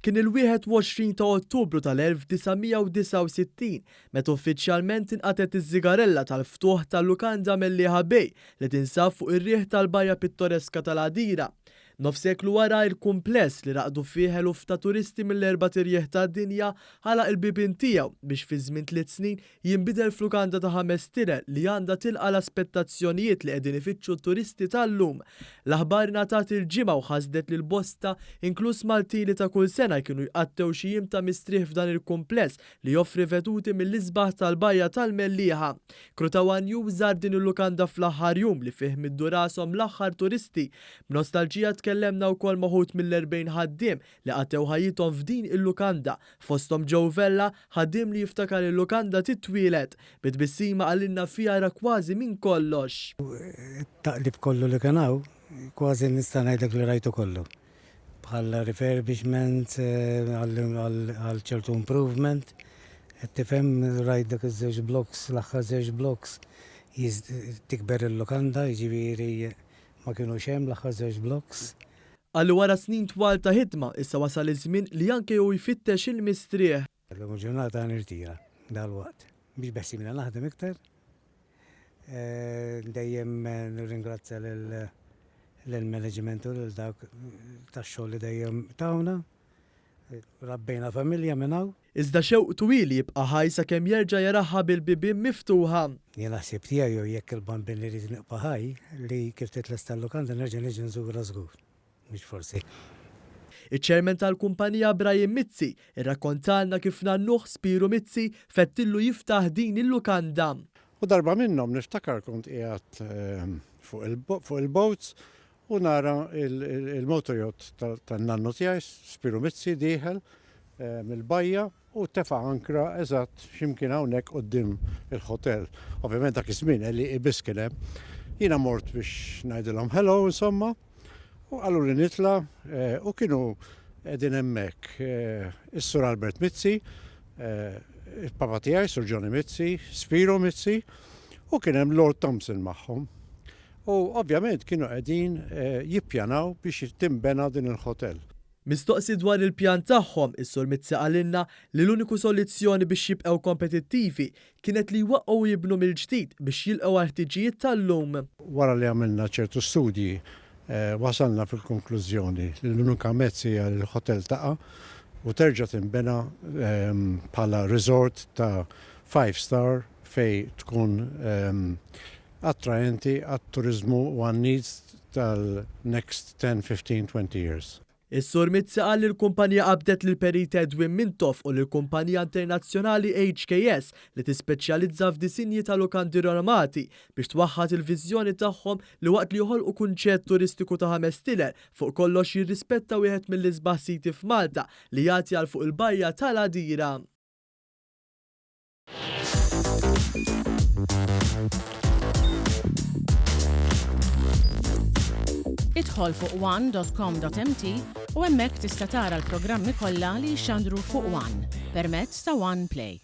kien il-21 ta' Ottubru tal-1969 meta uffiċjalment inqatet iż-żigarella tal-ftuħ tal-lukanda Mellieħa Bay li tinsab fuq ir-rieħ tal-bajja pittoreska tal-Għadira. Nofseklu wara il-kumpless li raqdu fih eluf ta' turisti mill-erba' tirjieħ tad-dinja ħalaq il-bibien tiegħu biex fi żmien 3 snin jinbidel f'lukanda ta' 5 tirel li għandha tilqa' l-aspettazzjonijiet li qegħdin ifittxu t-turisti tal-lum. L-aħbar ngħatat il-ġimgħa u ħasdet lil bosta inkluż Malti li ta' kull sena kienu jqattew xi jiem ta' mistrieħ f'dan il-kumpless li joffri veduti mill-isbaħ tal-bajja tal-Mellieħa. Krutawan News żar din il-lukanda fl-aħħar jum li fih middu rashom l-aħħar turisti. B'nostalġija tkellemna wkoll maħut mill-40 ħaddiem li qatew ħajjithom f'din il-lukanda. Fosthom Joe Vella, ħaddiem li jiftakar il-lukanda titwielet bit-tbissima qalilna fiha ra kważi minn kollox. Taqlib kollu li kien hawn, kważi nista' ngħidlek li rajtu kollu. Bħal refurbishment għal ċertu improvement. Qed tifhem rajt dak iż-żewġ blocks, l-aħħar żewġ blocks tikber il-lukanda, jiġifieri ma kienu hemm l-aħħar żewġ blocks. Għallu wara snin twal ta' ħidma, issa wasal iż-żmien li anke hu jfittex il-mistrieħ. L-lum ġurnata nirtira dal-waqt biex beħsibna naħdem iktar. Dejjem nirringrazzja lill-management u lil dawk tax-xogħol li dejjem tawna. Rabbejna familja minn hawn. Iżda xewq twil jibqa' ħaj sakemm jerġa' jaraħħa bil-bibien miftuħa. Jien naħseb tiegħi jew jekk il-bambin li jrid nibqa' ħaj li kif titles tal-lukanda nerġa' niġi nżura żgur. Mhux forsi. Iċ-ċermen tal-kumpanija Brian Mizzi irrakkontalna kif nannuh Spiru Mizzi fettillu jiftaħ din il-lukanda. U darba minnhom niftakar kont qiegħed fuq il-boats u nara il-motorjott tan-nannu tiegħi Spiru Mizzi dieħel mill-bajja u tefa' ankra eżatt x'imkien hawnhekk quddiem il-ħotell. Ovvjament dak iż-żmien li ibiss kien hemm. Jiena mort biex ngħidilhom hello insomma u qalu li nitla' u kienu qegħdin hemmhekk is-Sur Albert Mizzi, il-papa tiegħi Sur Johnny Mizzi, Spiru Mizzi u kien hemm Lord Thompson magħhom. U ovvjament kienu qegħdin jippjanaw biex timbena din il-ħotell. Mistoqsi dwar il-pjan tagħhom, is-Sur Mizzi qalilna li l-uniku soluzzjoni biex jibqgħu kompetittivi kienet li jwaqqgħu jibnu mill-ġdid biex jilqgħu ħtiġijiet tal-lum. Wara li għamilna ċertu studji wasalna fil-konklużjoni li l-unika mezz hija li l-ħotell taqa' u terġa' tinbena bħala resort ta' 5-star fej tkun attraenti għat-turiżmu u għan-needs tal-next 10, 15, 20 years. Is-Sur Mizzi qal li l-kumpanija qabdet lil Perit Edwin Mintoff u lill-kumpanija internazzjonali HKS li tispeċjalizza f'disinji ta' lukandi ramati biex twaħħad il-viżjoni tagħhom li waqt li joħolqu kunċett turistiku ta' 5 tilel fuq kollox jirrispetta wieħed mill-isbaħ siti f'Malta li jagħti għal fuq il-bajja tal-Għadira. Idħol fuq one.com.mt u hemmhekk tista' tara l-programmi kollha li jxandru fuq One permezz ta' One Play.